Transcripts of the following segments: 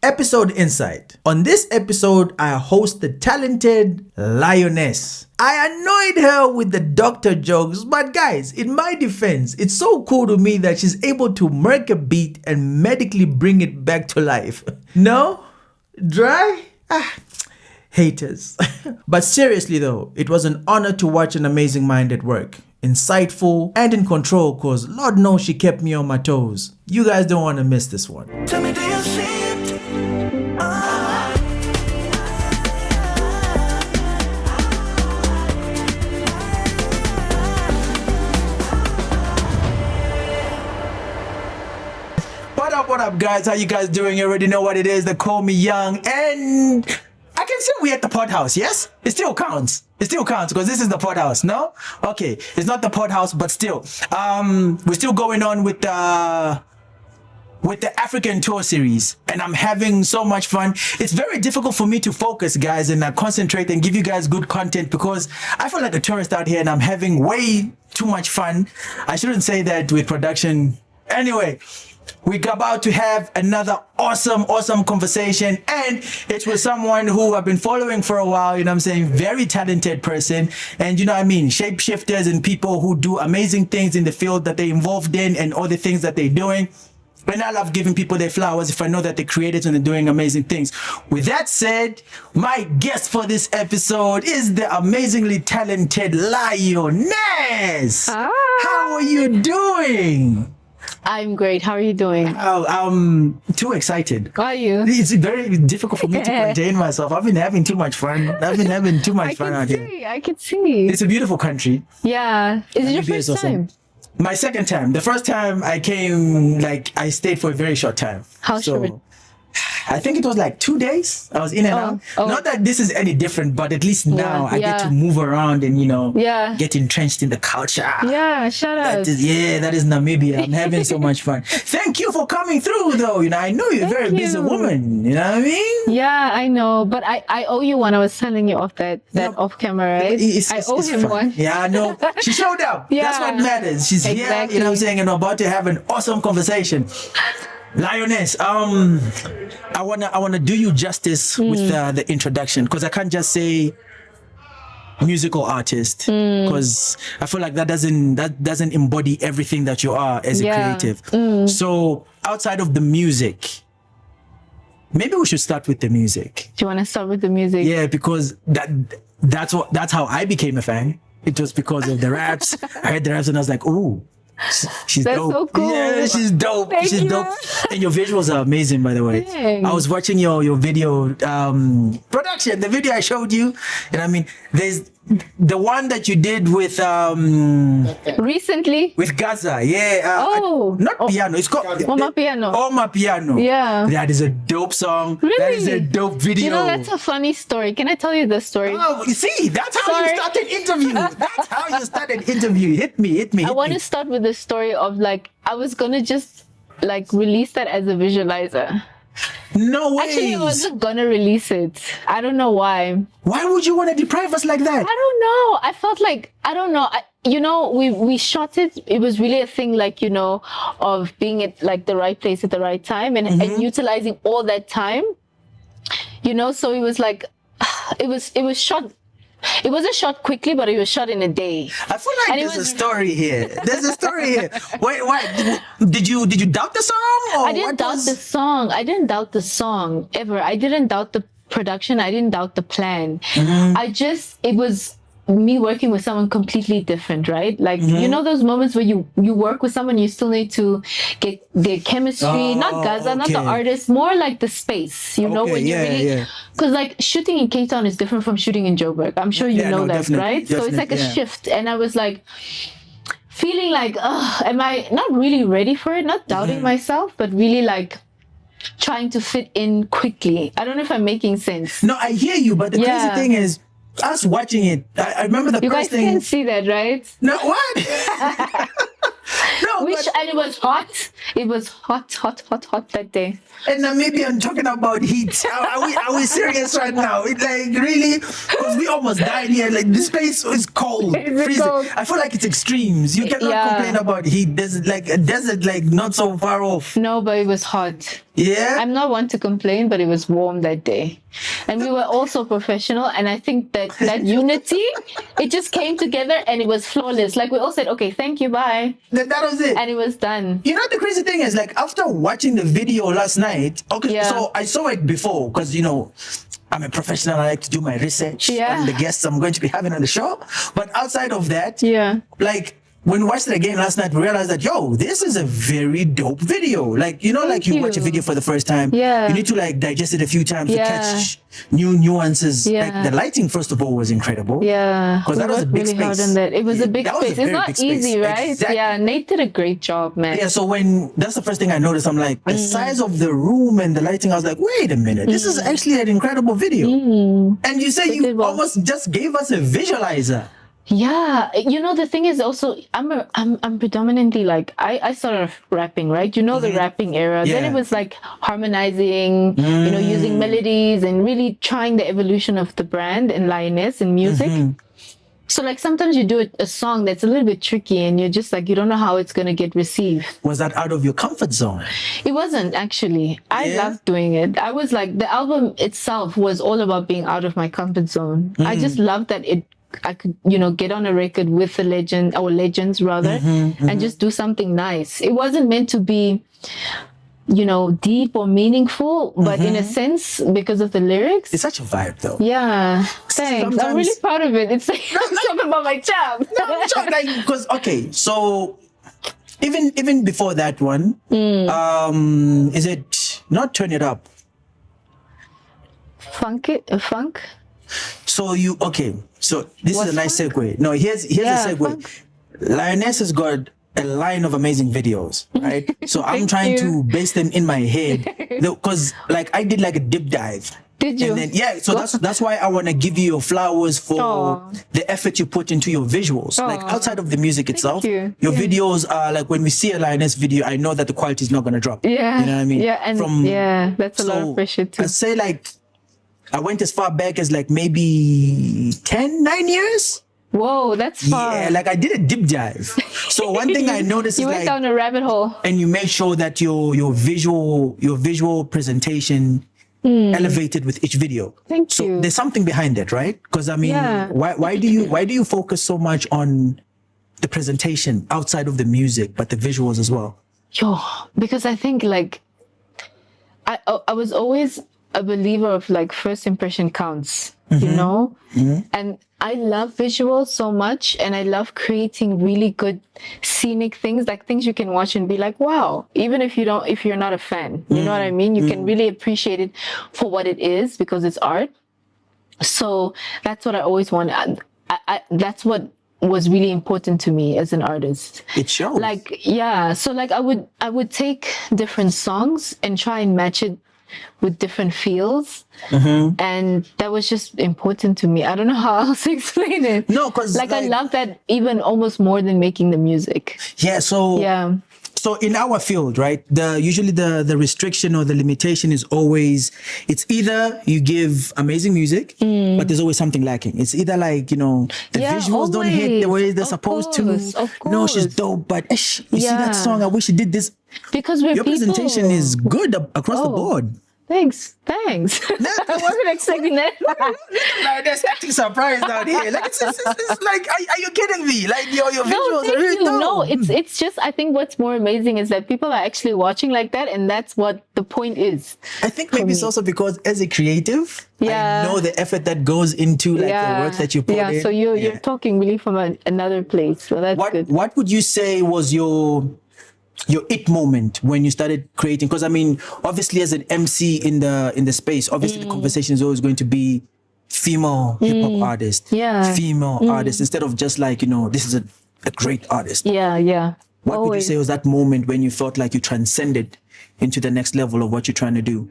Episode Insight. On this episode, I host the talented Lioness. I annoyed her with the doctor jokes, but guys, in my defense, it's so cool to me that she's able to murk a beat and medically bring it back to life. No? Dry? Haters. But seriously though, it was an honor to watch an amazing mind at work. Insightful and in control, cause Lord knows she kept me on my toes. You guys don't want to miss this one. Tell me, do you see it? What up guys? How you guys doing? You already know what it is. They call me Young, and I can say we at the PodHouse, yes? It still counts. It still counts because this is the PodHouse, no? Okay, it's not the PodHouse, but still. We're still going on with the African tour series, and I'm having so much fun. It's very difficult for me to focus, guys, and concentrate and give you guys good content because I feel like a tourist out here and I'm having way too much fun. I shouldn't say that with production. Anyway, we're about to have another awesome conversation, and it's with someone who I've been following for a while, you know what I'm saying? Very talented person, and you know what I mean? Shapeshifters and people who do amazing things in the field that they're involved in and all the things that they're doing. And I love giving people their flowers if I know that they're creators and they're doing amazing things. With that said, my guest for this episode is the amazingly talented Lioness. How are you doing? I'm great. How are you doing? Oh, I'm too excited. Are you? It's very difficult for me to contain myself. I've been having too much fun. I've been having too much fun out here. I can see. It's a beautiful country. Yeah. Is it your Namibia is first awesome. time? My second time. The first time I came, I stayed for a very short time. How short? I think it was 2 days. I was in and out. Not that this is any different, but at least now I get to move around and, get entrenched in the culture. Yeah, shout out. That is Namibia. I'm having so much fun. Thank you for coming through, though. I know you're a very busy woman. You know what I mean? Yeah, I know. But I owe you one. I was telling you off that off camera, right? I owe him one. Yeah, I know. She showed up. Yeah. That's what matters. She's here, you know what I'm saying, and we're about to have an awesome conversation. Lioness, I wanna do you justice with the introduction, because I can't just say musical artist, because I feel like that doesn't embody everything that you are as a creative. So outside of the music, maybe we should start with the music. Do you want to start with the music? Yeah, because that's how I became a fan. It was because of the raps. I heard the raps and I was like, ooh. She's That's dope. so cool. Yeah, she's dope. Thank she's you. dope. And your visuals are amazing, by the way. Thanks. I was watching your video production, the video I showed you. And I mean, there's the one that you did with Recently? with Gazza. Piano. It's called Oma Piano. Oma Piano. Yeah. That is a dope song. Really? That is a dope video. That's a funny story. Can I tell you the story? Oh, you see, that's how you start an interview. That's how you start an interview. Hit me. I want to start with the story of I was gonna just release that as a visualizer. No way. Actually, I wasn't gonna release it. I don't know why. Why would you want to deprive us like that? I don't know. I felt I don't know. We shot it. It was really a thing of being at the right place at the right time and utilizing all that time. So it was it was shot. It wasn't shot quickly, but it was shot in a day. I feel like there's a story here. There's a story here. Wait, did you doubt the song? Or I didn't doubt the song. I didn't doubt the song ever. I didn't doubt the production. I didn't doubt the plan. It was me working with someone completely different, right? Those moments where you work with someone, you still need to get their chemistry, not Gazza, not the artist, more like the space, when you really, because shooting in Cape Town is different from shooting in Joburg. I'm sure you know that, right? So it's a shift. And I was feeling am I not really ready for it? Not doubting myself, but really trying to fit in quickly. I don't know if I'm making sense. No, I hear you, but the crazy thing is, us watching it, I remember the you first guys thing. can't see that, right? No, what? No, And it was hot. It was hot that day. In Namibia, I'm talking about heat. Are we serious right now? It's like really, because we almost died here. Like this place is cold, freezing. Cold. I feel like it's extremes. You cannot complain about heat. There's like a desert, like not so far off. No, but it was hot. Yeah. I'm not one to complain, but it was warm that day. And we were also professional. And I think that unity, it just came together and it was flawless. Like we all said, okay, thank you, bye. That was it. And it was done. You know, the crazy thing is, like, after watching the video last night, okay, so I saw it before because, you know, I'm a professional. I like to do my research on the guests I'm going to be having on the show. But outside of that, like, when we watched it again last night, we realized that, yo, this is a very dope video. Like, you know, like you watch a video for the first time. Yeah. You need to like digest it a few times to catch new nuances. Yeah. Like the lighting, first of all, was incredible. Yeah. Because that was a big really hard space. on that. It was a big That was a space. It's very not big space. easy, right? Exactly. Yeah. Nate did a great job, man. Yeah, so that's the first thing I noticed. I'm like, the size of the room and the lighting, I was like, wait a minute, this is actually an incredible video. And you say you almost just gave us a visualizer. Yeah, you know, the thing is also I'm predominantly like I started rapping, right? You know, the rapping era. Then it was like harmonizing, you know, using melodies and really trying the evolution of the brand and Lioness and music. So like sometimes you do a song that's a little bit tricky and you're just like, you don't know how it's going to get received. Was that out of your comfort zone? It wasn't actually. I loved doing it. I was like, the album itself was all about being out of my comfort zone. I just loved that I could, you know, get on a record with the legends rather, and just do something nice. It wasn't meant to be, you know, deep or meaningful, but in a sense, because of the lyrics. It's such a vibe though. Yeah, thanks. I'm really proud of it. It's like, I'm talking about my job. Because, okay, so even before that one, is it not Turn It Up? Funk? So so this is a nice segue. No, here's a segue. Lioness has got a line of amazing videos, right? So I'm trying to base them in my head because like I did like a deep dive. Did you? And then, so that's why I want to give you your flowers for the effort you put into your visuals. Like outside of the music itself, your videos are like, when we see a Lioness video, I know that the quality is not going to drop. Yeah. You know what I mean? Yeah. And that's a lot of pressure too. I say like, I went as far back as like maybe 9 years. Whoa, that's far. Yeah, like I did a deep dive. So one thing I noticed you is went like, down a rabbit hole. And you make sure that your visual presentation elevated with each video. Thank you. So there's something behind that, right? Because I mean, why do you focus so much on the presentation outside of the music, but the visuals as well? Because I think like I was always a believer of like first impression counts, you know? And I love visuals so much, and I love creating really good scenic things, like things you can watch and be like, wow, even if you're not a fan, you know what I mean? You can really appreciate it for what it is because it's art. So that's what I always wanted. That's what was really important to me as an artist. It shows. Like, so like I would take different songs and try and match it with different feels, and that was just important to me. I don't know how else to explain it. No, because like I love that even almost more than making the music. So in our field, right, usually the restriction or the limitation is always, it's either you give amazing music, but there's always something lacking. It's either like, you know, the visuals don't hit the way they're supposed to. No, she's dope, but you see that song, I wish she did this. Because your presentation is good across the board. Thanks. I wasn't expecting that. Like, there's acting surprised out here. Like it's like, are you kidding me? Like your visuals are really dope. No, it's just, I think what's more amazing is that people are actually watching like that, and that's what the point is. I think maybe it's also because as a creative, I know the effort that goes into like the work that you put in. So you're talking really from another place. So that's good. What would you say was your it moment when you started creating? Because I mean, obviously as an MC in the space, obviously the conversation is always going to be female hip-hop artist, female artist, instead of just like, you know, this is a great artist. What would you say was that moment when you felt like you transcended into the next level of what you're trying to do?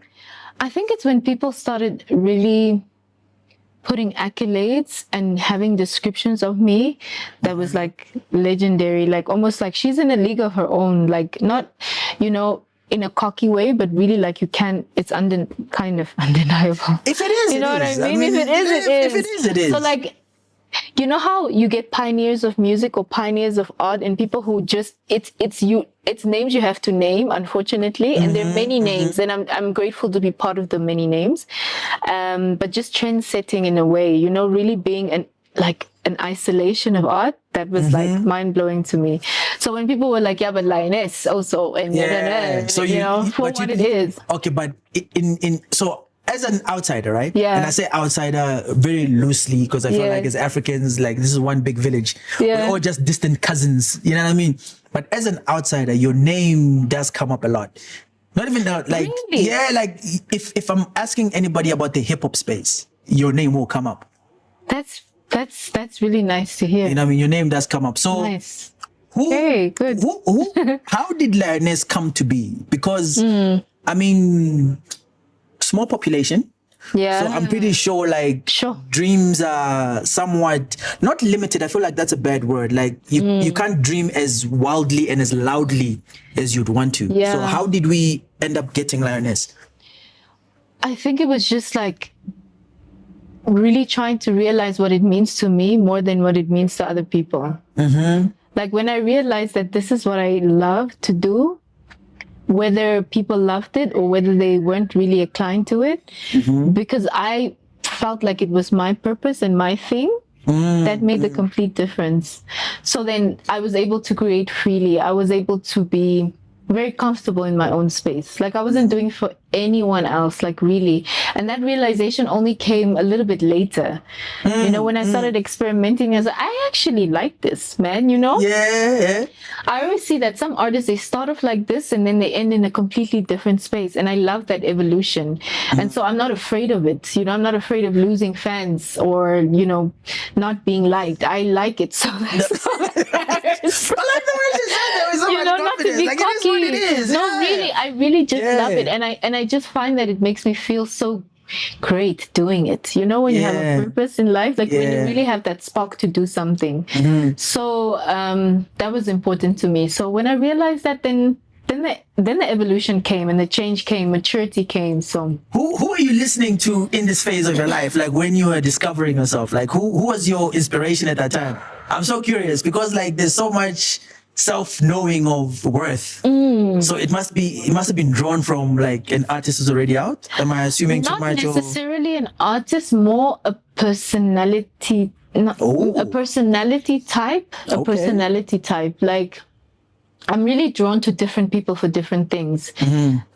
I think it's when people started really putting accolades and having descriptions of me that was like legendary, like almost like she's in a league of her own, like not, in a cocky way, but really like it's kind of undeniable. If it is, you know it what is. I mean? If it is, If it is, it is. So like, you know how you get pioneers of music or pioneers of art and people who just it's names you have to name, unfortunately, and there are many names, and I'm grateful to be part of the many names, but just trend setting in a way, really being an isolation of art that was like mind blowing to me. So when people were like, yeah, but Lioness also, and So for what it is. Okay, but so as an outsider, right? Yeah. And I say outsider very loosely because I feel Yeah. like as Africans, like this is one big village. Yeah. We're all just distant cousins. You know what I mean? But as an outsider, your name does come up a lot. Not even like Really? yeah, like if I'm asking anybody about the hip hop space, your name will come up. That's really nice to hear. You know what I mean? Your name does come up. So Nice. who, Okay, good. how did Lioness come to be? Because I mean, small population. Yeah. So I'm pretty sure like Sure. dreams are somewhat not limited. I feel like that's a bad word. Like you can't dream as wildly and as loudly as you'd want to. Yeah. So how did we end up getting Lioness? I think it was just like really trying to realize what it means to me more than what it means to other people. Like when I realized that this is what I love to do, whether people loved it or whether they weren't really inclined to it, because I felt like it was my purpose and my thing, that made the complete difference. So then I was able to create freely. I was able to be very comfortable in my own space. Like I wasn't doing it for anyone else, like really. And that realization only came a little bit later. When I started experimenting, I was like, I actually like this, man, Yeah. I always see that some artists, they start off like this and then they end in a completely different space. And I love that evolution. And so I'm not afraid of it. I'm not afraid of losing fans or, not being liked. I like it. So that's all that matters. I like the way she said that with so much Not to confidence. be Like cocky. it is what it is. No, Yeah. really, I really just Yeah. love it. And I just find that it makes me feel so great doing it. When you have Yeah. a purpose in life, like when you Yeah. really have that spark to do something. So that was important to me. So when I realized that, then the evolution came and the change came, maturity came. So Who are you listening to in this phase of your life? Like when you were discovering yourself, like who was your inspiration at that time? I'm so curious because like there's so much self-knowing of worth. So it must have been drawn from like an artist who's already out. Am I assuming too not much? necessarily an artist, more a personality. Oh. A personality type. Okay. Personality type. Like I'm really drawn to different people for different things.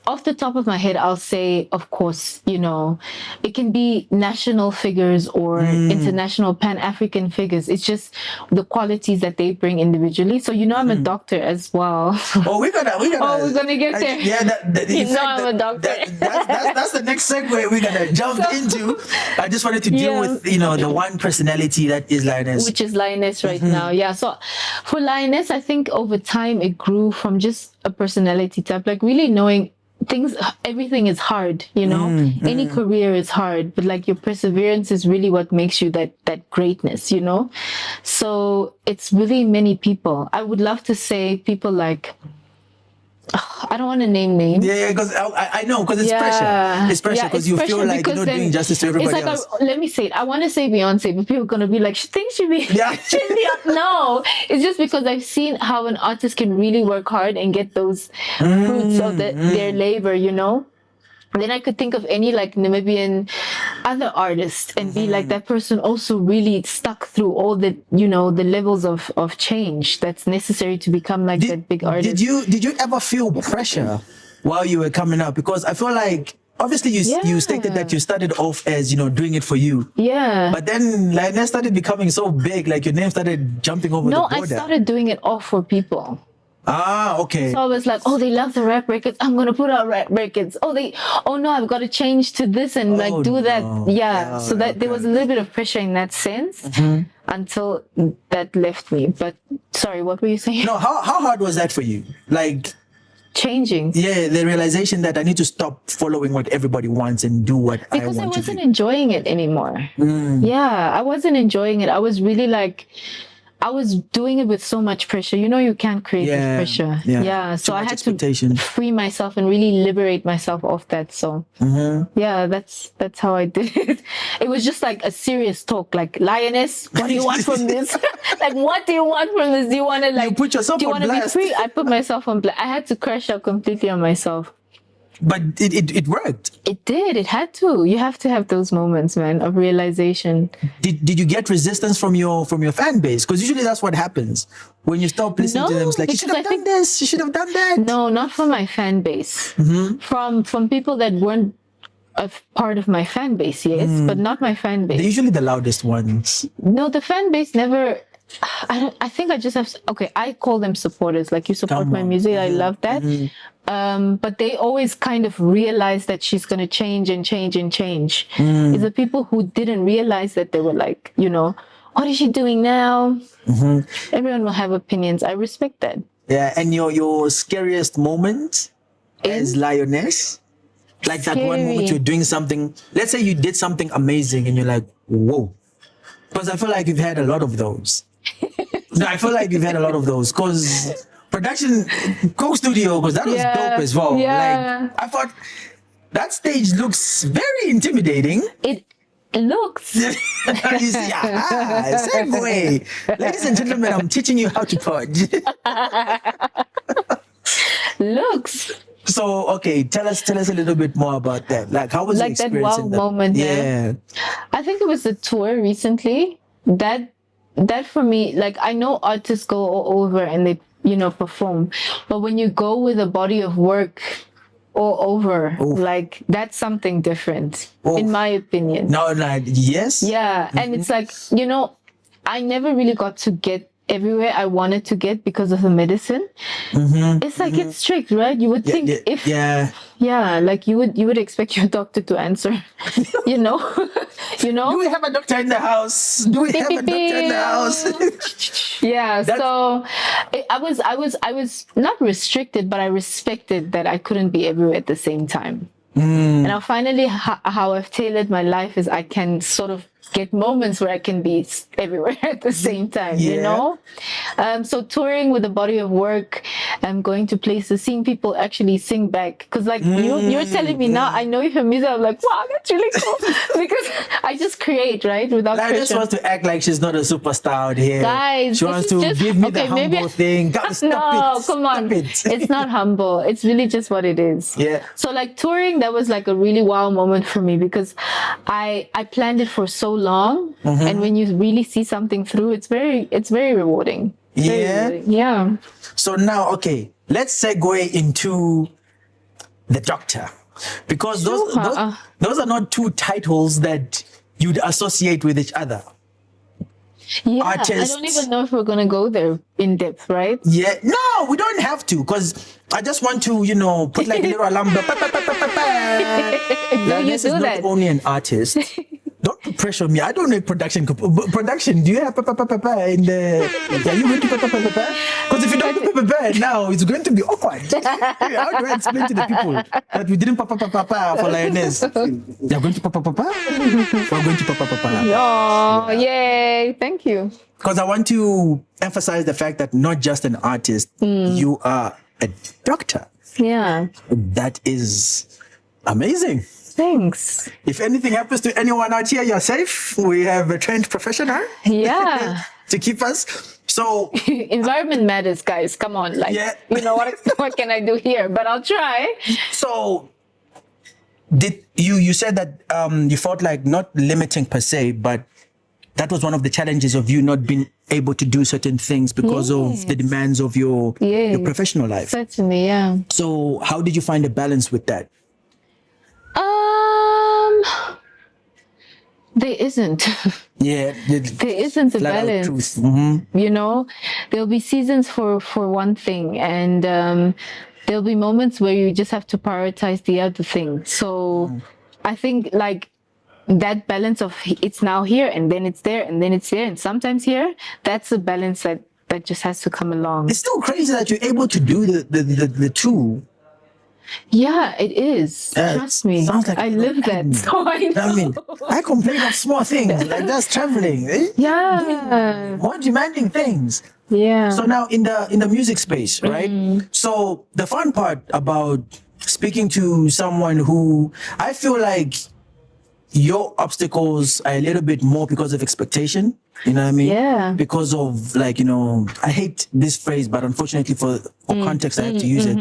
Off the top of my head, I'll say, of course, it can be national figures or international Pan-African figures. It's just the qualities that they bring individually. So, I'm a doctor as well. Oh, we're gonna. Oh, we're gonna get there. I'm a doctor. That's the next segue we're gonna jump into. I just wanted to deal with the one personality that is Lioness. Which is Lioness right now. Yeah. So for Lioness, I think over time it grew from just a personality type, like really knowing everything is hard, any career is hard, but like your perseverance is really what makes you that greatness, so it's really many people. I would love to say people like, I don't want to name names. Yeah, because I know, because it's pressure. It's pressure because you feel like you're not doing justice to everybody else. Let me say it. I want to say Beyonce, but people are going to be like, she thinks should be up. No, it's just because I've seen how an artist can really work hard and get those fruits of their labor, Then I could think of any like Namibian other artist and be like, that person also really stuck through all the, the levels of change that's necessary to become like that big artist. Did you ever feel pressure while you were coming up? Because I feel like obviously you stated that you started off as, doing it for you. Yeah. But then Lioness started becoming so big, like your name started jumping over the border. No, I started doing it all for people. Ah, okay. So I was like, oh, they love the rap records. I'm going to put out rap records. Oh no, I've got to change to this and like do that. No. Yeah. So that there was a little bit of pressure in that sense until that left me. But sorry, what were you saying? No, how hard was that for you? Like changing. Yeah, the realization that I need to stop following what everybody wants and do what Because I I want to wasn't do. enjoying it anymore. Yeah, I wasn't enjoying it. I was really like, I was doing it with so much pressure. You know, you can't create with Yeah, pressure. yeah. Yeah. So Too I much had expectation. to free myself and really liberate myself off that. So yeah, that's how I did it. It was just like a serious talk, like, Lioness, what do you want from this? Like, what do you want from this? Do you want to like put yourself do you on want to be blast. free? I put myself on blast. I had to crash out completely on myself. But it worked. It did. It had to. You have to have those moments, man, of realization. Did you get resistance from your fan base? Because usually that's what happens when you stop listening to them. It's like, you should because have I done think this, you should have done that. no, not from my fan base. From people that weren't a part of my fan base, yes, but not my fan They're base. usually the loudest ones. No, the fan base never. I think I just have. Okay, I call them supporters. Like, you support Come my on. music. I love that. But they always kind of realize that she's gonna change and change and change. It's the people who didn't realize that they were like, you know, what is she doing now? Everyone will have opinions. I respect that. Yeah, and your scariest moment as Lioness? Like that one moment Scary. you're doing something, let's say you did something amazing and you're like, whoa. Because I feel like you've had a lot of those. No, I feel like you've had a lot of those. Because production, Coke Studio, because that was dope as well. Yeah. Like, I thought that stage looks very intimidating. It looks. You see, segue. Ladies and gentlemen, I'm teaching you how to pod. Looks. So, okay, tell us a little bit more about that. Like, how was the Like that experience? wow in that? moment, Yeah. I think it was the tour recently that for me, like, I know artists go all over and they, you know, perform, but when you go with a body of work all over, like, that's something different, in my opinion. No, like, yes. Yeah, and it's like, you know, I never really got to get everywhere I wanted to get because of the medicine. It's like, it's strict, right? You would think like you would expect your doctor to answer, you know. You know, Do we have a doctor in the house? Do we have a doctor in the house? Yeah, so I was not restricted, but I respected that I couldn't be everywhere at the same time. And now finally, how I've tailored my life is I can sort of get moments where I can be everywhere at the same time, you know? So touring with a body of work, going to places, seeing people actually sing back. Because like you're telling me now, I know your music, I'm like, wow, that's really cool. Because I just create, right? Without Like, pressure. just wants to act like she's not a superstar out here. Guys, she this wants is to just- give me okay, the humble maybe- thing. God, stop No, it. come on. Stop it. It's not humble. It's really just what it is. Yeah. So like touring, that was like a really wow moment for me because I planned it for so long. And when you really see something through, it's very rewarding. Very rewarding. Yeah. So now, okay, let's segue into the doctor. Because those are not two titles that you'd associate with each other. Yeah. Artists. I don't even know if we're going to go there in depth, right? Yeah, no, we don't have to, because I just want to, you know, put like a little alarm bell. Lioness is do not that? only an artist. Don't pressure me. I don't know production. Production, do you have in the... Are you going to Because if you don't do now, it's going to be awkward. How do I explain to the people that we didn't for Lioness? They're going to We're going to Oh, yay. Thank you. Because I want to emphasize the fact that not just an artist, you are a doctor. Yeah. That is amazing. Thanks. If anything happens to anyone out here, you're safe. We have a trained professional Yeah. to keep us. So Environment matters, guys. Come on. Like, you know, what can I do here? But I'll try. So did you said that you felt like not limiting per se, but that was one of the challenges of you not being able to do certain things because of the demands of your professional life. Certainly, yeah. So how did you find a balance with that? There isn't. Yeah, There isn't a balance. You know, there'll be seasons for one thing, and there'll be moments where you just have to prioritize the other thing. So I think like that balance of it's now here and then it's there and then it's there and sometimes here, that's a balance that that just has to come along. It's still crazy that you're able to do the two. Yeah, it is. Yeah, Trust me. sounds like I a live that. So I know. I mean, I complain of small things like that's traveling. Yeah. More demanding things. Yeah. So now in the music space, right? So the fun part about speaking to someone who I feel like your obstacles are a little bit more because of expectation. You know what I mean? Yeah. Because of like, I hate this phrase, but unfortunately for context, I have to use it.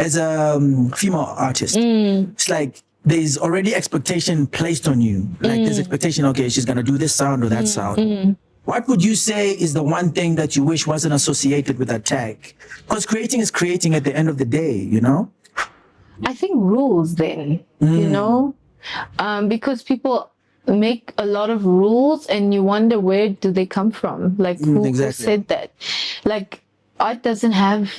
As a female artist, it's like there's already expectation placed on you. Like there's expectation, okay, she's gonna do this sound or that sound. What would you say is the one thing that you wish wasn't associated with that tag? Because creating is creating at the end of the day, I think rules then, because people make a lot of rules and you wonder where do they come from? Like who Exactly. said that? Like art doesn't have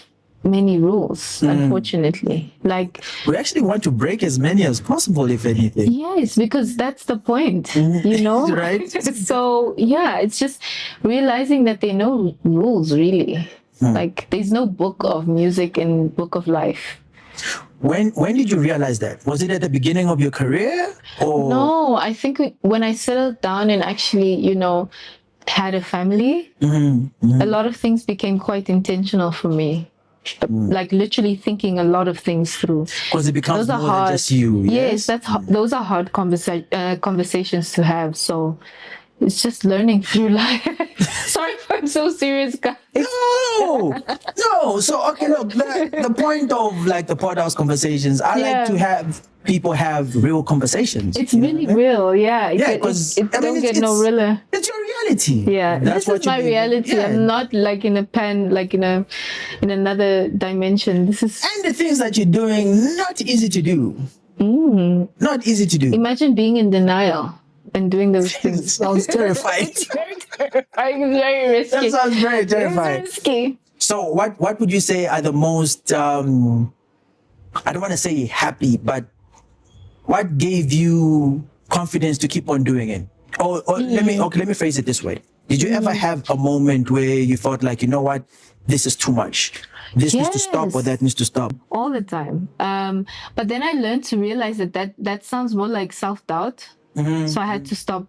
many rules, unfortunately. Like We actually want to break as many as possible, if anything. yes, because that's the point, Right? So yeah, it's just realizing that there are no rules really. Like there's no book of music and book of life. When did you realize that? Was it at the beginning of your career? Or No, I think when I settled down and actually, had a family, a lot of things became quite intentional for me. Like literally thinking a lot of things through. because it becomes Those are more than hard. just you. Yes, those are hard conversations to have. So it's just learning through life. Sorry if I'm so serious, guys. No. So okay, look, the point of like the PodHouse conversations, I like to have people have real conversations. It's really real, yeah. Yeah, because it don't get no realer. It's your reality. Yeah, That's this is my reality. Yeah. I'm not like in a pen, like in another dimension. This is And the things that you're doing, not easy to do. Not easy to do. imagine being in denial and doing those things. Sounds terrifying. It's very terrifying. It's very risky. That sounds very terrifying. It's risky. So what would you say are the most I don't want to say happy, but what gave you confidence to keep on doing it? Or let me phrase it this way. Did you ever have a moment where you felt like, you know what, this is too much. This needs to stop or that needs to stop? All the time. But then I learned to realize that sounds more like self-doubt. So I had to stop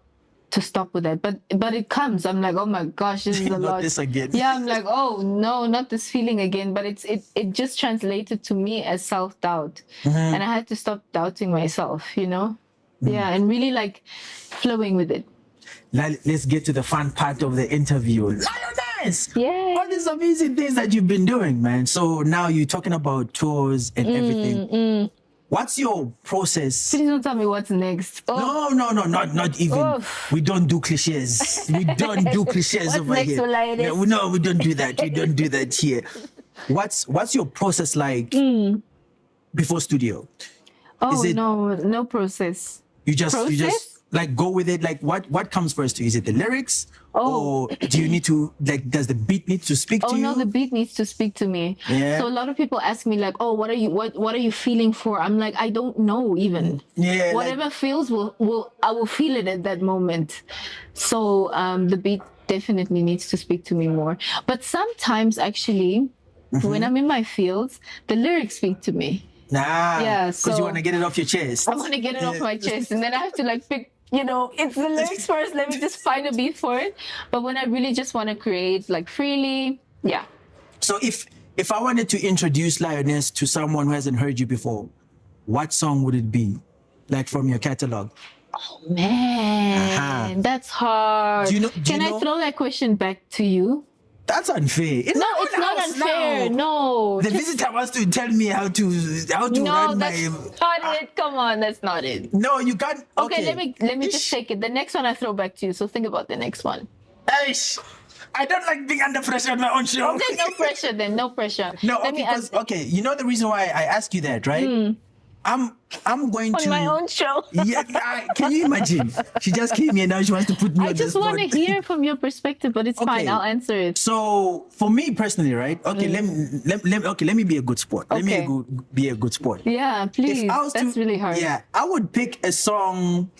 with that. But it comes. I'm like, oh my gosh, this is a Not lot. this again. Yeah, I'm like, oh no, not this feeling again. But it just translated to me as self-doubt. And I had to stop doubting myself, Yeah, and really like flowing with it. Let's get to the fun part of the interview. Lioness! Yay. All these amazing things that you've been doing, man. So now you're talking about tours and everything. What's your process? Please don't tell me what's next. Oh, No, not even. Oof. We don't do cliches. We don't do cliches What's over next here. for Lioness? Yeah, no, we don't do that. We don't do that here. What's your process like before studio? oh it- no process. You just Process? like go with it. Like what comes first to you? Is it the lyrics? Oh. Or do you need to like does the beat need to speak Oh to you? no, the beat needs to speak to me. Yeah. So a lot of people ask me like, "Oh, what are you feeling for?" I'm like, I don't know even. Yeah, Whatever feels I will feel it at that moment. So the beat definitely needs to speak to me more. But sometimes actually, when I'm in my fields, the lyrics speak to me. Yeah, because so- you want to get it off your chest. I want to get it off my chest, and then I have to like pick. It's the lyrics first. Let me just find a beat for it. But when I really just want to create like freely, yeah. So if I wanted to introduce Lioness to someone who hasn't heard you before, what song would it be? Like from your catalog? Man, that's hard. Do you Can I know- throw that question back to you? That's unfair. No, it's not unfair. No. The visitor wants to tell me how to No, run that's my. not it. Come on, that's not it. No, you can't. Okay, let me just take it. The next one I throw back to you. So think about the next one. Eish, I don't like being under pressure on my own show. Okay, no pressure then. No pressure. No, Let me ask okay. You know the reason why I ask you that, right? I'm going on to my own show. Yeah, can you imagine? She just came here now. She wants to put me I on just the want to spot. hear from your perspective, but it's fine. Okay. I'll answer it. So for me personally, right? Okay, let me be a good sport. Let me Okay. be a good sport. Yeah, please. If I was That's really hard. Yeah, I would pick a song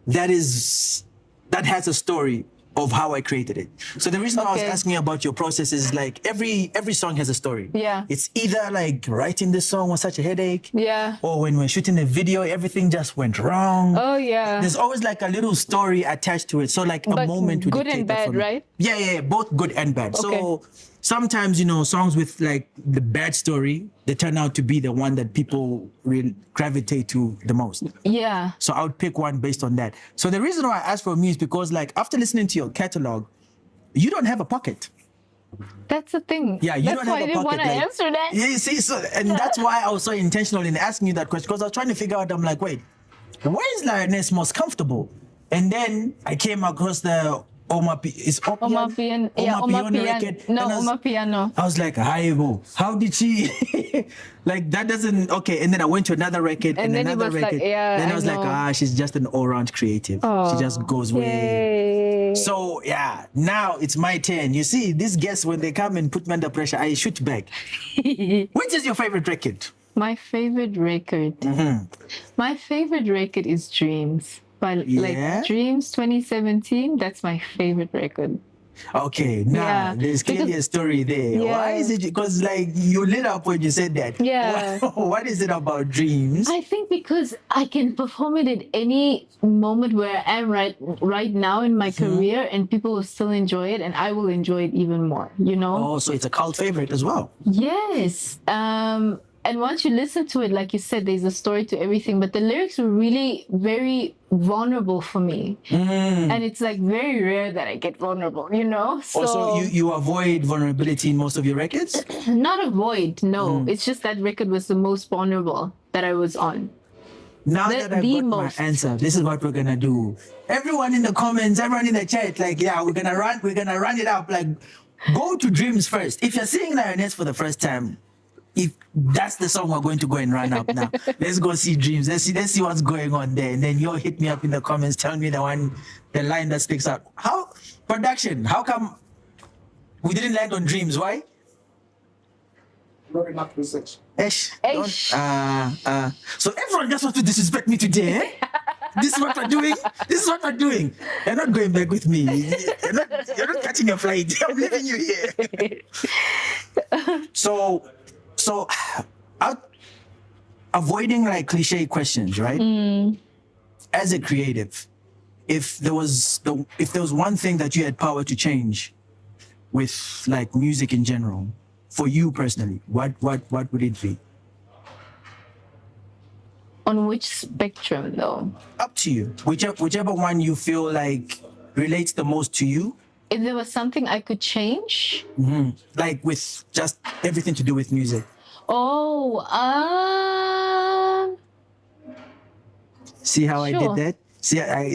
that has a story of how I created it. So the reason I was Okay. asking you about your process is like every song has a story. Yeah. It's either like writing the song was such a headache. Yeah. Or when we're shooting a video, everything just went wrong. Oh yeah. There's always like a little story attached to it. So like a But moment to good dictate and that bad, for me. right? Yeah, both good and bad. So Okay. sometimes, songs with like the bad story, they turn out to be the one that people really gravitate to the most. Yeah. So I would pick one based on that. So the reason why I asked for me is because like after listening to your catalog, you don't have a pocket. That's the thing. Yeah, you That's don't why have I a didn't pocket. want to answer that. Yeah, you see, so and that's why I was so intentional in asking you that question, because I was trying to figure out, I'm like, wait, where is Lioness most comfortable? And then I came across the Omapian. Yeah, Omapian record. Omapian. No, and I was- Omapiano. I was like, Haibo, how did she like that doesn't okay, and then I went to another record And then he another was like, record. yeah, then I I was like, know. she's just an all-round creative. Oh, She just goes way. yay. So yeah, now it's my turn. You see, these guests when they come and put me under pressure, I shoot back. Which is your favorite record? My favorite record. Mm-hmm. My favorite record is Dreams. But Yeah? like Dreams 2017, that's my favorite record. Okay, now Yeah, there's clearly because- a story there. Yeah. Why is it? Because like you lit up when you said that. Yeah. What is it about Dreams? I think because I can perform it at any moment where I am right now in my career, and people will still enjoy it, and I will enjoy it even more. You know? Oh, so it's a cult favorite as well. Yes. And once you listen to it, like you said, there's a story to everything, but the lyrics were really very vulnerable for me. And it's like very rare that I get vulnerable, you know? So Also, you avoid vulnerability in most of your records? not avoid, no. It's just that record was the most vulnerable that I was on. Now The- that I've the got most. my answer, this is what we're gonna do. Everyone in the comments, everyone in the chat, like, yeah, we're gonna run it up. Like, go to Dreams first. If you're seeing Lioness for the first time, if that's the song we're going to go and run up now, let's go see Dreams. Let's see what's going on there, and then you'll hit me up in the comments, tell me the line that sticks out. How come we didn't land on Dreams? Why? Not enough research. Esh, Esh. so everyone just wants to disrespect me today, eh? This is what we're doing. This is what we're doing. You're not going back with me. You're not catching your flight. I'm leaving you here. So avoiding like cliche questions, right? As a creative, if there was one thing that you had power to change with like music in general, for you personally, what would it be? On which spectrum, though? Up to you. Whichever one you feel like relates the most to you. If there was something I could change? Like with just everything to do with music. Oh, See how I Sure. did that?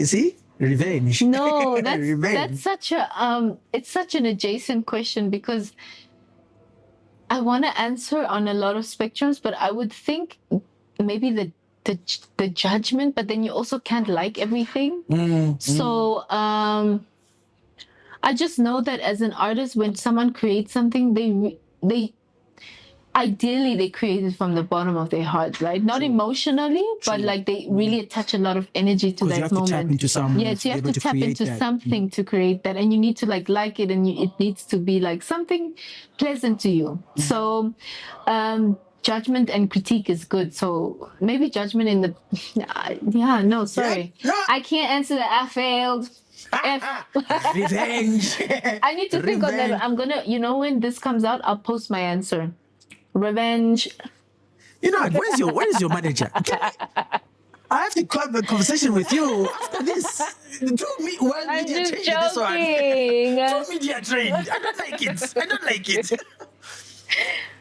See? Revenge. no, that's Revenge. such a it's such an adjacent question, because I want to answer on a lot of spectrums, but I would think maybe the judgment, but then you also can't like everything. So I just know that as an artist, when someone creates something, they ideally they create it from the bottom of their heart, right? Not emotionally, but like they really attach a lot of energy to 'Cause you that have to moment. tap into something Yes, to you be have able to to tap create into that. something to create that, and you need to like it, and it needs to be like something pleasant to you. So judgment and critique is good. So maybe judgment in the sorry. Yeah. I can't answer that. I failed. Revenge. I need to think on that. Revenge. I'm gonna, when this comes out, I'll post my answer. Revenge. You know what? Where is your manager? I have to have a conversation with you after this. Do me well I'm media just trained in this one. joking. Do media trained. I don't like it.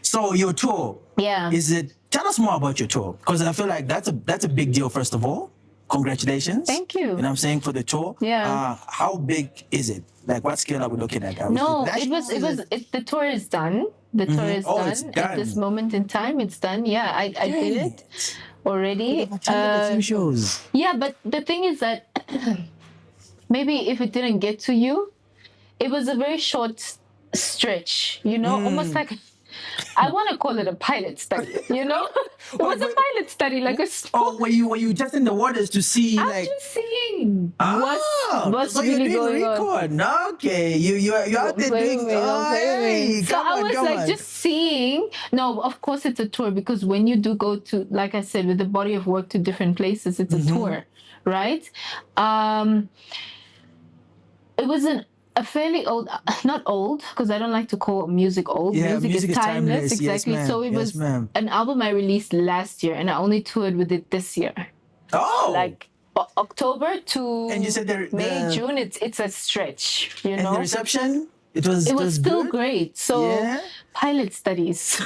So your tour. Yeah. Tell us more about your tour, because I feel like that's a big deal. First of all, congratulations. Thank you. You know what I'm saying, for the tour. Yeah. How big is it? Like, what scale are we looking at? No, National? the tour is done. The tour is Oh, done. it's At done. this moment in time. It's done. Yeah, I did it already. Attended a few shows. Yeah, but the thing is that maybe if it didn't get to you, it was a very short stretch, almost like, I want to call it a pilot study, It was a pilot study, like a Oh, were you just in the waters to see I'm like? just seeing. see what's so really you're doing going on. record. Okay, you're out there Play doing. with me, don't play with me. So Come I on, was come like on. just seeing. No, of course it's a tour, because when you do go to, like I said, with the body of work to different places, it's a tour, right? It was a fairly old, not old, because I don't like to call music old. Yeah, music is timeless. Yes, Exactly. ma'am. So it Yes, was ma'am. an album I released last year, and I only toured with it this year. Oh, Like October to And you said May, June. It's a stretch, you and know. the reception. It was Still good? great. So Yeah? pilot studies.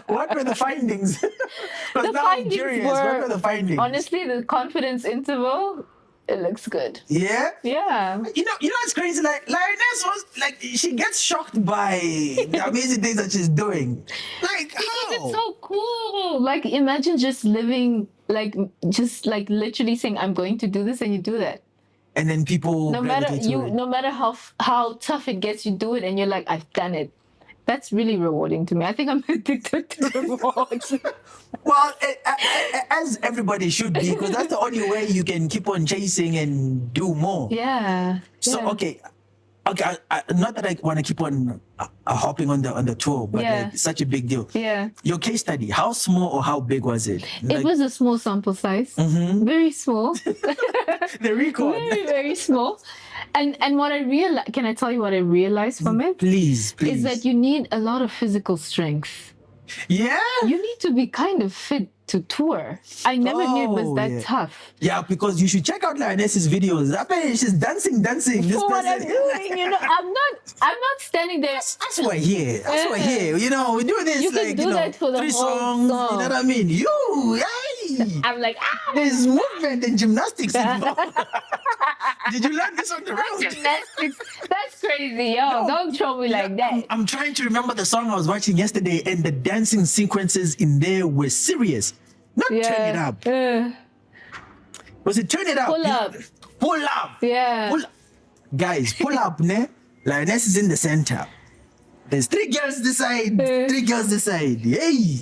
What were the findings? Because The now I'm findings curious. What were the findings? honestly, the confidence interval, it looks good. Yeah. Yeah. You know what's crazy? Like Lioness was like, she gets shocked by the amazing things that she's doing. Like how? It's so cool. Like imagine just living just literally saying I'm going to do this, and you do that. And then people No matter gravitate to it. no matter how tough it gets, you do it, and you're like, I've done it. That's really rewarding to me. I think I'm addicted to rewards. Well, as everybody should be, because that's the only way you can keep on chasing and do more. Yeah. So yeah. okay, not that I want to keep on hopping on the tour, but Yeah. like, it's such a big deal. Yeah. Your case study, how small or how big was it? It was a small sample size. Very small. The record. Very, very small. And what I realized, can I tell you what I realized from it? Please. Is that you need a lot of physical strength. Yeah. You need to be kind of fit to tour. I never knew it was that yeah. tough. Yeah, because you should check out Lioness's videos. I mean, she's dancing. This For what I'm person. doing, you know, I'm not standing there. That's what here. That's what here. You know, we do this You can like do that for the 3 whole songs. song. You know what I mean? Hey. I'm like, There's movement and gymnastics involved. Did you learn this on the road? gymnastics. That's crazy, yo. Don't throw me like that. I'm trying to remember the song I was watching yesterday, and the dancing sequences in there were serious. Not turn it up. Was it turn it up? Pull up. Pull up. Yeah. Pull up. Guys, pull up, ne? Lioness is in the center. There's 3 girls this side, 3 girls this side. Hey!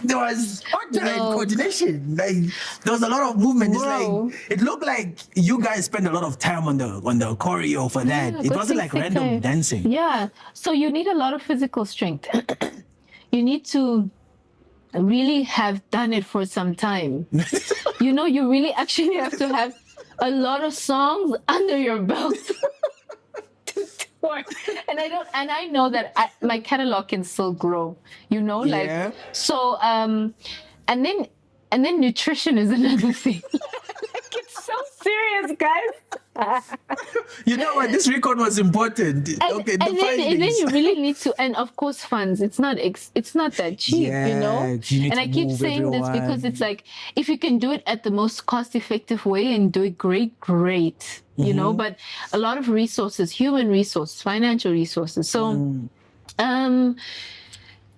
There was coordination. Like there was a lot of movement. It's Bro. like it looked like you guys spent a lot of time on the choreo for that. Yeah, It go wasn't like take random time. dancing. Yeah. So you need a lot of physical strength. You need to really have done it for some time. You know, you really actually have to have a lot of songs under your belt to tour. And I know that my catalog can still grow, you know, Yeah. like, so, and then nutrition is another thing. Like, it's so serious, guys. You know what? This record was important. Okay, the and then findings. you really need to, and of course, funds. It's not that cheap, you know. you need And to I keep move saying this because everyone. it's like, if you can do it at the most cost-effective way and do it great, you know. But a lot of resources, human resources, financial resources. So,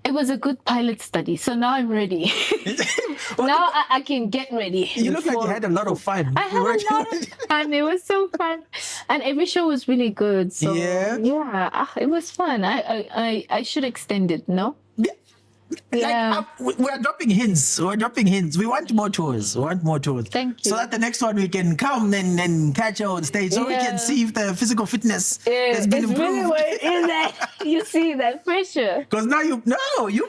it was a good pilot study. So now I'm ready. Now I can get ready. You look like you had a lot of fun. I had a lot of fun. It was so fun, and every show was really good. So Yeah? it was fun. I should extend it. No. Yeah. We're dropping hints. We want more tours. Thank you. So that the next one we can come and catch you on stage, so we Yeah. can see if the physical fitness has been It's really improved. what it is that you see that pressure. Because now you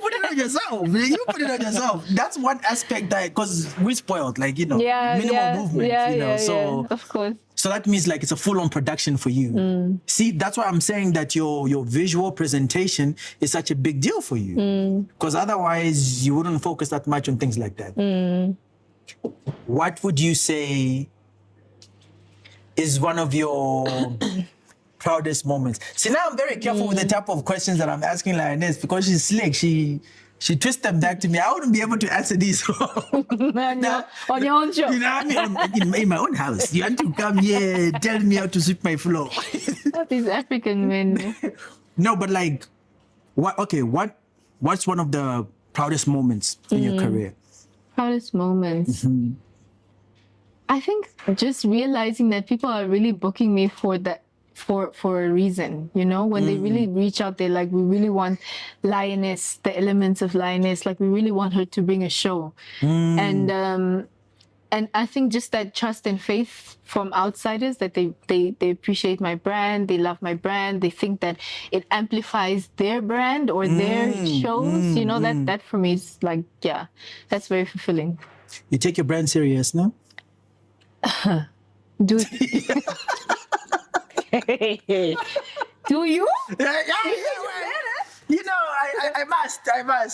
put it on yourself. You put it on yourself. That's one aspect that, because we spoiled, like, you know, minimal movement, you know. So of course. so that means like it's a full-on production for you. See, that's why I'm saying that your visual presentation is such a big deal for you. Because otherwise you wouldn't focus that much on things like that. What would you say is one of your proudest moments? See, now I'm very careful with the type of questions that I'm asking Lioness, because she's slick. She twists them back to me. I wouldn't be able to answer these. On your own show. You know what I mean? In my own house. You want to come here, tell me how to sweep my floor. These African men. No, but like, what's one of the proudest moments in your career? Proudest moments. I think just realizing that people are really booking me for that. For a reason, you know, when they really reach out, they're like, we really want Lioness, the elements of Lioness, like we really want her to bring a show. And and I think just that trust and faith from outsiders, that they appreciate my brand, they love my brand, they think that it amplifies their brand or their shows. You know, that for me is like, yeah, that's very fulfilling. You take your brand serious, no? Do do you? You know, I must.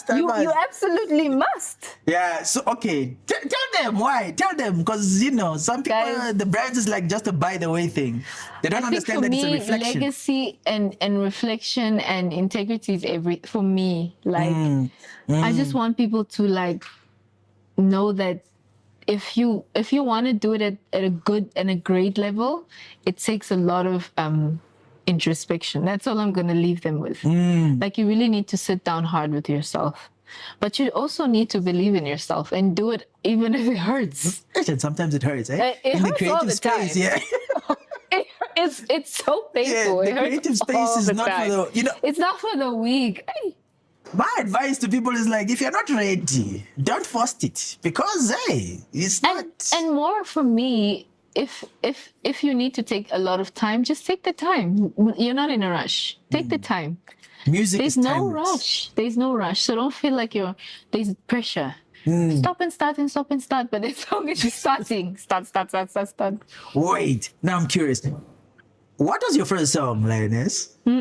You absolutely must. Yeah, so okay, tell them why. Tell them, because you know some people, Guys, the brand is like just a by the way thing. They don't I think understand for that it's a me, reflection. legacy and reflection and integrity is for me. Like, I just want people to like know that if you want to do it at a good and a great level, it takes a lot of introspection. That's all I'm going to leave them with. Like, you really need to sit down hard with yourself, but you also need to believe in yourself and do it even if it hurts. And sometimes it hurts, eh? It In the hurts all creative the space, time. yeah. It's so painful. Yeah, It the hurts creative space all is the not for time. the, you know. It's not for the weak. Hey. My advice to people is like, if you're not ready, don't force it, because hey, it's not. And more for me, if you need to take a lot of time, just take the time. You're not in a rush. Take the time. Music There's is no timeless. rush. There's no rush. So don't feel like there's pressure. Stop and start and stop and start. But as long as you're starting, start. Wait, now I'm curious. What was your first song, Lioness? I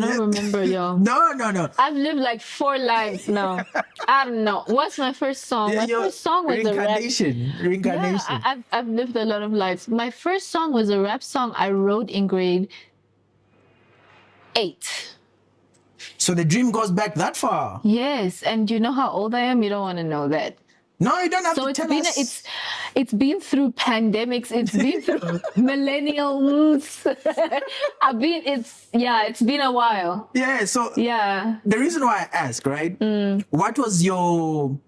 don't remember, y'all. No. I've lived like 4 lives now. I don't know. What's my first song? My Your first song was a rap. Reincarnation. Yeah, I've lived a lot of lives. My first song was a rap song I wrote in grade 8. So the dream goes back that far. Yes, and you know how old I am? You don't want to know that. No, you don't have So to it's tell been us. it's been through pandemics. It's been through millennials. It's been a while. Yeah, so Yeah. the reason why I ask, right? What was your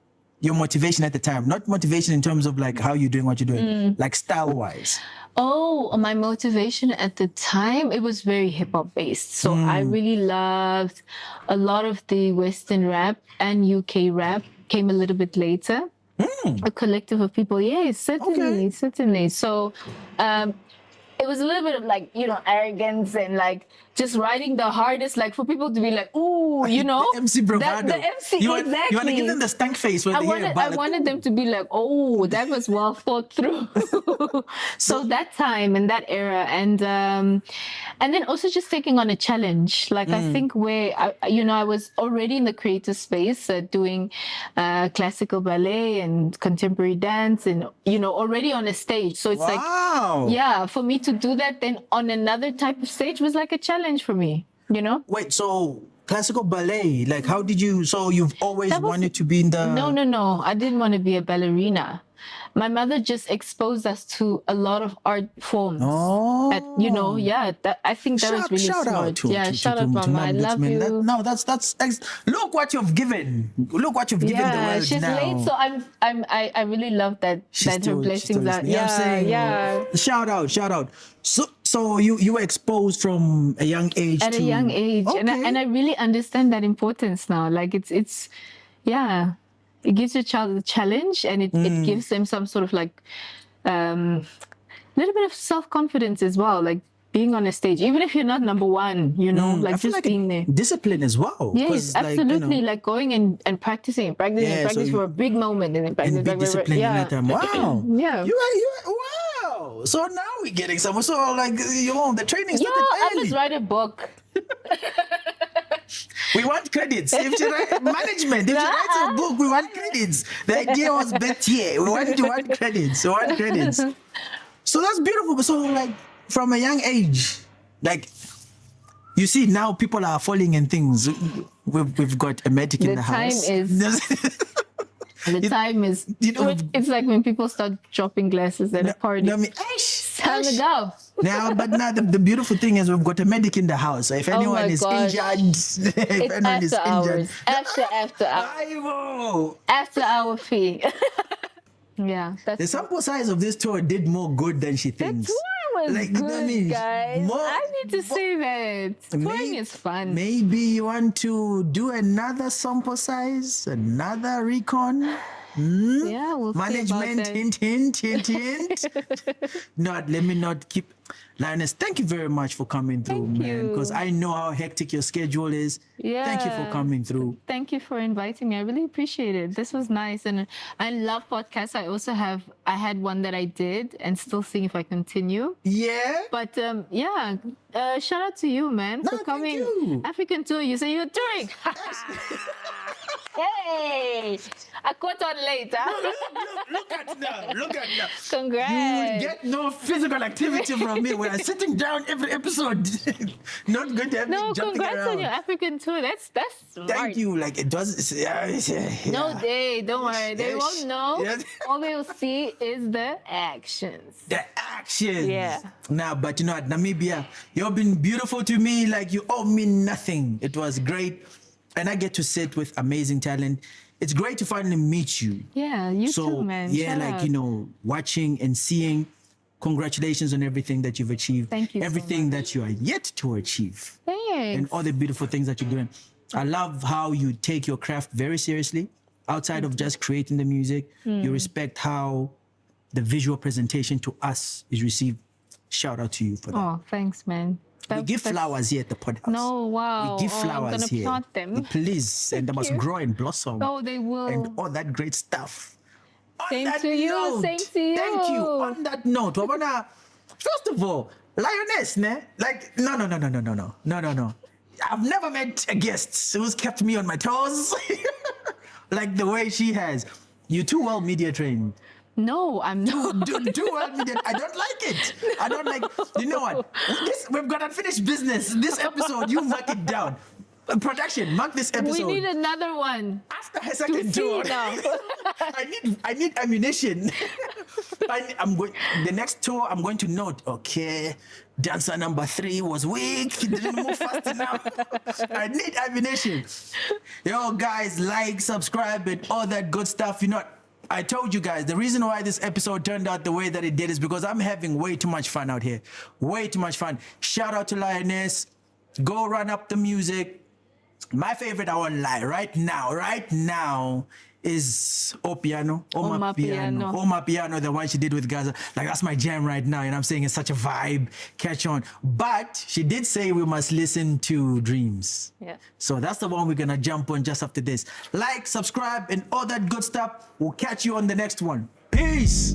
motivation at the time? Not motivation in terms of like how you're doing what you're doing, like style wise. Oh, my motivation at the time, it was very hip hop based. So I really loved a lot of the Western rap, and UK rap came a little bit later. A collective of people. Yes, certainly. So it was a little bit of like, arrogance and like just writing the hardest, like for people to be like, ooh, you know. The MC bravado. The MC, you want exactly. to give them the stank face when they hear about I wanted them to be like, oh, that was well thought through. So that time and that era, and then also just taking on a challenge. Like I think where I was already in the creative space, doing classical ballet and contemporary dance, and already on a stage. So it's wow. like, for me to do that then on another type of stage was like a challenge for me. Wait, so classical ballet, like how did you, so you've always wanted to be in the... No. I didn't want to be a ballerina. My mother just exposed us to a lot of art forms. Oh. I think that was really shout smart. out to Shout out, Mama. I love you. Look what you've given. Look what you've given the world she's now. late, so I really love that her blessings are. Shout out. So you were exposed from a young age. At a young age, okay. and I really understand that importance now. Like it gives your child a challenge, and it gives them some sort of like little bit of self-confidence as well, like being on a stage, even if you're not number one, like just like being there. Discipline as well. Yes, absolutely. Like going and practicing for a big moment, and then practice. And be disciplined in that time. Wow. Yeah. You wow. So now we're getting some. So like the training started I early. must write a book. We want credits. If you write management, if you write a book, we want credits. The idea was bet here. We want credits. So that's beautiful. So like from a young age, like you see now people are falling in things. We've got a medic in the house. The time is. It's like when people start dropping glasses at a party. Time to go. Now the beautiful thing is we've got a medic in the house. So if anyone is injured, after hour fee. Yeah, the sample size of this tour did more good than she thinks. The tour was good, guys. I need to say that. Touring is fun. Maybe you want to do another sample size, another recon. Yeah, we'll Management, see about hint. Not, let me not keep. Lioness, thank you very much for coming through, Thank man. you. Because I know how hectic your schedule is. Yeah. Thank you for coming through. Thank you for inviting me. I really appreciate it. This was nice. And I love podcasts. I had one that I did and still seeing if I continue. Yeah. But shout out to you, man, No, for thank coming. you. African tour, you say you're touring. Hey, I caught on later. Look at now. Look at now. Congrats. You will get no physical activity from me. We are sitting down every episode. Not going to have me No, jumping congrats around. on your African tour. That's smart. Thank you. Like it does. Yeah. No, don't worry. They Yes. won't know. Yes. All they will see is the actions. The actions. Yeah. Nah, but you know what, Namibia, you've been beautiful to me. Like you owe me nothing. It was great. And I get to sit with amazing talent. It's great to finally meet you. Yeah, you So, too, man. yeah, Shout like, out. you know, watching and seeing, congratulations on everything that you've achieved. Thank you so Everything much. that you are yet to achieve. Thanks. And all the beautiful things that you're doing. I love how you take your craft very seriously. Outside of just creating the music, you respect how the visual presentation to us is received. Shout out to you for that. Oh, thanks, man. We give flowers here at the PodHouse. No, wow. We give Oh, I'm flowers gonna here. plant them. Please, and they must you. grow and blossom. Oh, they will. And all that great stuff. On Same that to you, note, same to you. Thank you. On that note, we're gonna, first of all, Lioness, ne? Like, no. I've never met a guest who's kept me on my toes like the way she has. You're too well media trained. No, I'm not. Do well media. I don't like it. I don't like. You know what? We've got unfinished business. This episode, you mark it down. Production, mark this episode. We need another one. After her second see tour, now. I need ammunition. I'm going. The next tour, I'm going to note. Okay, dancer number 3 was weak. He didn't move fast enough. I need ammunition. Yo, guys, like, subscribe, and all that good stuff. You know what? I told you guys, the reason why this episode turned out the way that it did is because I'm having way too much fun out here. Way too much fun. Shout out to Lioness. Go run up the music. My favorite, I won't lie, right now is O Piano. Oh My Piano. Oh My Piano, the one she did with Gazza. Like, that's my jam right now. And I'm saying it's such a vibe. Catch on. But she did say we must listen to Dreams. Yeah. So that's the one we're going to jump on just after this. Like, subscribe, and all that good stuff. We'll catch you on the next one. Peace.